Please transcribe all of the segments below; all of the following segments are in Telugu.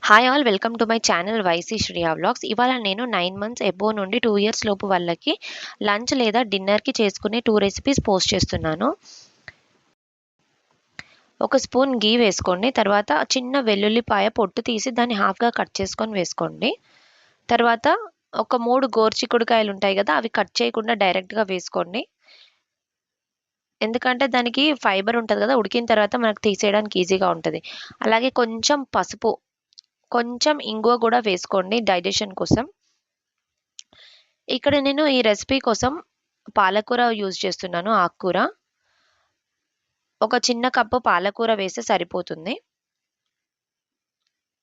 Hi all welcome to my channel వైసీ శ్రియా వ్లాగ్స్. ఇవాళ నేను 9 మంత్స్ ఎబోవ్ నుండి 2 ఇయర్స్ లోపు వాళ్ళకి లంచ్ లేదా డిన్నర్‌కి చేసుకునే 2 రెసిపీస్ పోస్ట్ చేస్తున్నాను. ఒక స్పూన్ ఘీ వేసుకోండి. తర్వాత చిన్న వెల్లుల్లిపాయ పొట్టు తీసి దాన్ని హాఫ్‌గా కట్ చేసుకొని వేసుకోండి. తర్వాత ఒక 3 గోరుచిక్కుడుకాయలు ఉంటాయి గదా! అవి కట్ చేయకుండా డైరెక్ట్‌గా వేసుకోండి. ఎందుకంటే దానికి ఫైబర్ ఉంటది గదా! ఉడికిన తర్వాత మనకు తీసేయడానికి ఈజీగా ఉంటది. అలాగే కొంచెం పసుపు, కొంచెం ఇంగువ గూడా వేసుకోండి డైజెషన్ కోసం. ఇక్కడ నేను ఈ రెసిపీ కోసం పాలకూర యూజ్ చేస్తున్నాను, ఆకుకూర. ఒక చిన్న కప్పు పాలకూర వేస్తే సరిపోతుంది.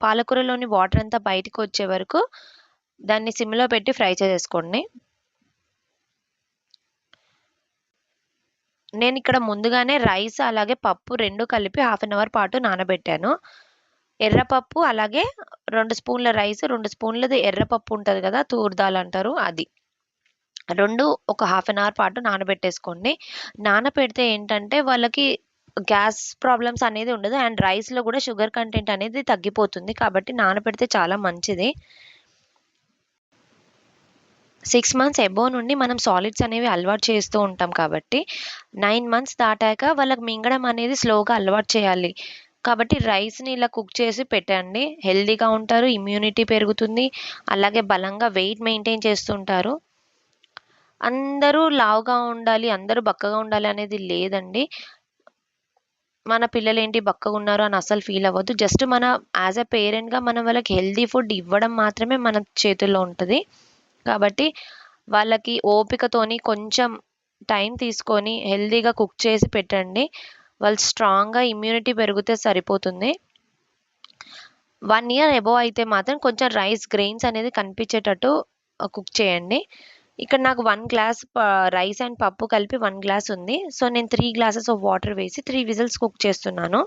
పాలకూరలోని వాటర్ అంతా బయటికొచ్చే వరకు దాన్ని సిమ్‌లో పెట్టి ఫ్రై చేసేసుకోండి. నేనిక్కడ ముందుగానే రైస్ అలాగే పప్పు 2 కలిపి హాఫ్ అన్ అవర్ పాటు నానబెట్టాను. ఎర్రపప్పు అలాగే 2 స్పూన్ల రైస్, 2 స్పూన్లది ఎర్రపప్పు ఉంటది గదా! తూర్ దాల్ అంటారు అది. 2 ఒక హాఫ్ అన్ అవర్ పాటు నానబెట్టేసుకోండి. నానపెడితే ఏంటంటే వాళ్ళకి గ్యాస్ ప్రాబ్లమ్స్ అనేది ఉండదు. అండ్ రైస్‌లో గూడా షుగర్ కంటెంట్ అనేది తగ్గిపోతుంది. కాబట్టి నానపెడితే చాలా మంచిది. 6 మంత్స్ అబోవ్ నుండి మనం సాలిడ్స్ అనేవి అలవాటు చేస్తూ ఉంటాం కాబట్టి 9 మంత్స్ దాటాక వాళ్ళకి మింగడం అనేది స్లోగా అలవాటు చేయాలి. కాబట్టి రైస్‌ని ఇలా కుక్ చేసి పెట్టండి. హెల్తీగా ఉంటారు. ఇమ్యూనిటీ పెరుగుతుంది. అలాగే బలంగా వెయిట్ మెయింటైన్ చేస్తుంటారు. అందరూ లావుగా ఉండాలి, అందరూ బక్కగా ఉండాలి అనేది లేదండి. మన పిల్లలేంటి బక్కగున్నారు అని అస్సలు ఫీల్ అవ్వద్దు. జస్ట్ మన యాస్ ఎ పేరెంట్‌గా మనం వాళ్ళకి హెల్తీ ఫుడ్ ఇవ్వడం మాత్రమే మన చేతుల్లో ఉంటది. కాబట్టి వాళ్ళకి ఓపికతోని కొంచెం టైం తీసుకొని హెల్తీగా కుక్ చేసి పెట్టండి. వాళ్ళు స్ట్రాంగ్‌గా ఇమ్యూనిటీ పెరిగితే సరిపోతుంది. 1 ఇయర్ అబోవ్ అయితే మాత్రం కొంచెం రైస్ గ్రెయిన్స్ అనేది కనిపించేటట్టు కుక్ చేయండి. ఇక్కడ నాకు 1 గ్లాస్ రైస్ అండ్ పప్పు కలిపి 1 గ్లాస్ ఉంది. సో, నేను 3 గ్లాసెస్ ఆఫ్ వాటర్ వేసి 3 విజిల్స్ కుక్ చేస్తున్నాను.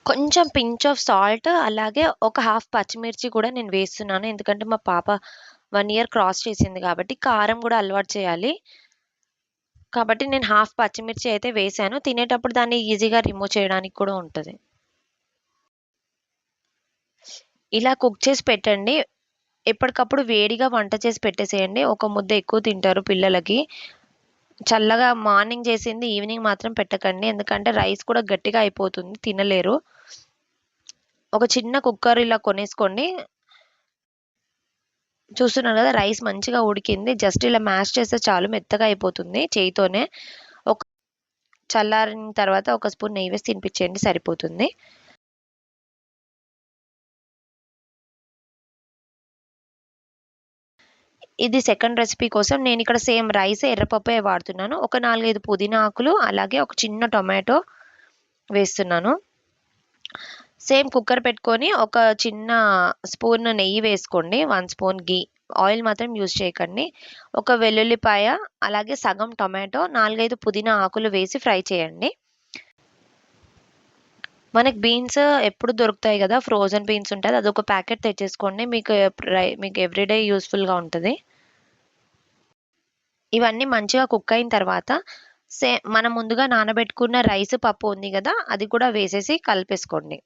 కొంచెం పించ్ ఆఫ్ సాల్ట్ అలాగే ఒక హాఫ్ పచ్చిమిర్చి కూడా నేను వేస్తున్నాను. ఎందుకంటే మా పాప 1 ఇయర్ క్రాస్ చేసింది కాబట్టి కారం గూడా అలవాటు చేయాలి. కాబట్టి నేను హాఫ్ పచ్చిమిర్చి అయితే వేశాను. తినేటప్పుడు దాన్ని ఈజీగా రిమూవ్ చేయడానికి కూడా ఉంటది. ఇలా కుక్ చేసి పెట్టండి. ఎప్పటికప్పుడు వేడిగా వంట చేసి పెట్టేసేయండి. ఒక ముద్ద ఎక్కువ తింటారు పిల్లలకి. చల్లగా మార్నింగ్ చేసింది ఈవినింగ్ మాత్రం పెట్టకండి. ఎందుకంటే రైస్ కూడా గట్టిగా అయిపోతుంది. తినలేరు. ఒక చిన్న కుక్కర్ ఇలా కొనేసుకోండి. చూస్తున్నారు కదా! రైస్ మంచిగా ఉడికింది. జస్ట్ ఇలా మ్యాష్ చేస్తే చాలు మెత్తగా అయిపోతుంది చేయితోనే. ఒక చల్లారిన తర్వాత ఒక స్పూన్ నెయ్యి వేసి తినిపించేయండి సరిపోతుంది. ఇది సెకండ్ రెసిపీ కోసం నేనిక్కడ సేమ్ రైస్, ఎర్రపప్పే వాడుతున్నాను. ఒక 4, 5 పుదీనా ఆకులు అలాగే ఒక చిన్న టొమాటో వేస్తున్నాను. సేమ్ కుక్కర్ పెట్టుకొని ఒక చిన్న స్పూన్ నెయ్యి వేసుకోండి. 1 స్పూన్ ఘీ. ఆయిల్ మాత్రం యూజ్ చేయకండి. ఒక వెల్లుల్లిపాయ, అలాగే సగం టొమాటో, 4, 5 పుదీనా ఆకులు వేసి ఫ్రై చేయండి. మనకి బీన్స్ ఎప్పుడు దొరుకుతాయి గదా! ఫ్రోజన్ బీన్స్ ఉంటది. అదొక ప్యాకెట్ తెచ్చేసుకోండి. మీకు ఎవ్రీడే యూజ్‌ఫుల్‌గా ఉంటది. ఇవన్నీ మంచిగా కుక్ అయిన తర్వాత మనం ముందుగా నానబెట్టుకున్న రైస్, పప్పు ఉంది గదా! అది కూడా వేసేసి కలిపేసుకోండి.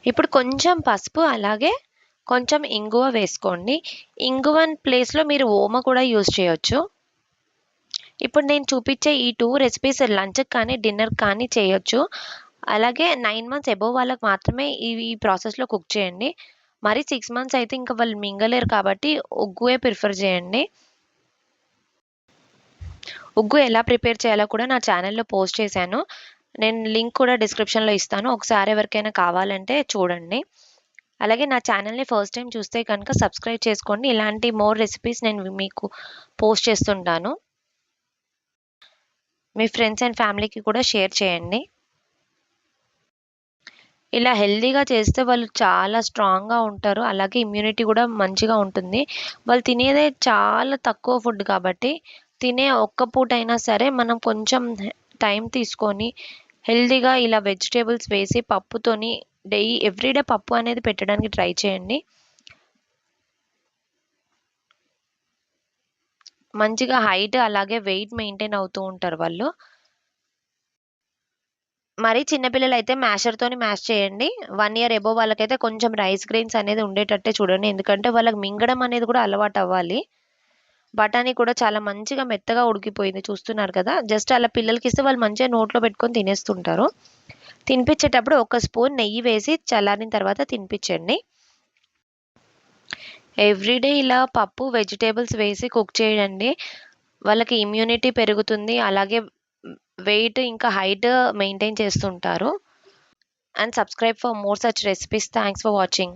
ఇప్పుడు కొంచెం పసుపు అలాగే కొంచెం ఇంగువ వేసుకోండి. ఇంగువన్ ప్లేస్‌లో మీరు ఓమ కూడా యూజ్ చేయొచ్చు. ఇప్పుడు నేను చూపించే ఈ 2 రెసిపీస్ లంచ్‌కి కానీ, డిన్నర్‌కి కానీ చేయొచ్చు. అలాగే 9 మంత్స్ అబోవ్ వాళ్ళకి మాత్రమే ఇవి ఈ ప్రాసెస్‌లో కుక్ చేయండి. మరి 6 మంత్స్ అయితే ఇంక వాళ్ళు మింగలేరు కాబట్టి ఉగ్గుయే ప్రిఫర్ చేయండి. ఉగ్గు ఎలా ప్రిపేర్ చేయాలో కూడా నా ఛానెల్‌లో పోస్ట్ చేశాను. నేను లింక్ కూడా డిస్క్రిప్షన్‌లో ఇస్తాను. ఒకసారి ఎవరికైనా కావాలంటే చూడండి. అలాగే నా ఛానెల్‌ని ఫస్ట్ టైమ్ చూస్తే కనుక సబ్స్క్రైబ్ చేసుకోండి. ఇలాంటి మోర్ రెసిపీస్ నేను మీకు పోస్ట్ చేస్తుంటాను. మీ ఫ్రెండ్స్ అండ్ ఫ్యామిలీకి కూడా షేర్ చేయండి. ఇలా హెల్తీగా చేస్తే వాళ్ళు చాలా స్ట్రాంగ్‌గా ఉంటారు. అలాగే ఇమ్యూనిటీ కూడా మంచిగా ఉంటుంది. వాళ్ళు తినేదే చాలా తక్కువ ఫుడ్ కాబట్టి, తినే ఒక్క పూటైనా సరే మనం కొంచెం టైం తీసుకొని హెల్తీగా ఇలా వెజిటబుల్స్ వేసి పప్పుతోని ఎవ్రీడే పప్పు అనేది పెట్టడానికి ట్రై చేయండి. మంచిగా హైట్ అలాగే వెయిట్ మెయింటైన్ అవుతూ ఉంటారు వాళ్ళు. మరీ చిన్న పిల్లలైతే మ్యాషర్‌తోని మ్యాష్ చేయండి. 1 ఇయర్ అబోవ్ వాళ్ళకైతే కొంచెం రైస్ గ్రెయిన్స్ అనేది ఉండేటట్టే చూడండి. ఎందుకంటే వాళ్ళకి మింగడం అనేది కూడా అలవాటవ్వాలి. బఠానీ కూడా చాలా మంచిగా మెత్తగా ఉడికిపోయింది చూస్తున్నారు కదా! జస్ట్ అలా పిల్లలకిస్తే వాళ్ళు మంచిగా నోట్లో పెట్టుకొని తినేస్తుంటారు. తినిపించేటప్పుడు ఒక స్పూన్ నెయ్యి వేసి చల్లారిన తర్వాత తినిపించండి. ఎవ్రీడే ఇలా పప్పు, వెజిటబుల్స్ వేసి కుక్ చేయండి. వాళ్ళకి ఇమ్యూనిటీ పెరుగుతుంది. అలాగే వెయిట్ ఇంకా హైట్ మెయింటైన్ చేస్తుంటారు. And subscribe for more such recipes. Thanks for watching.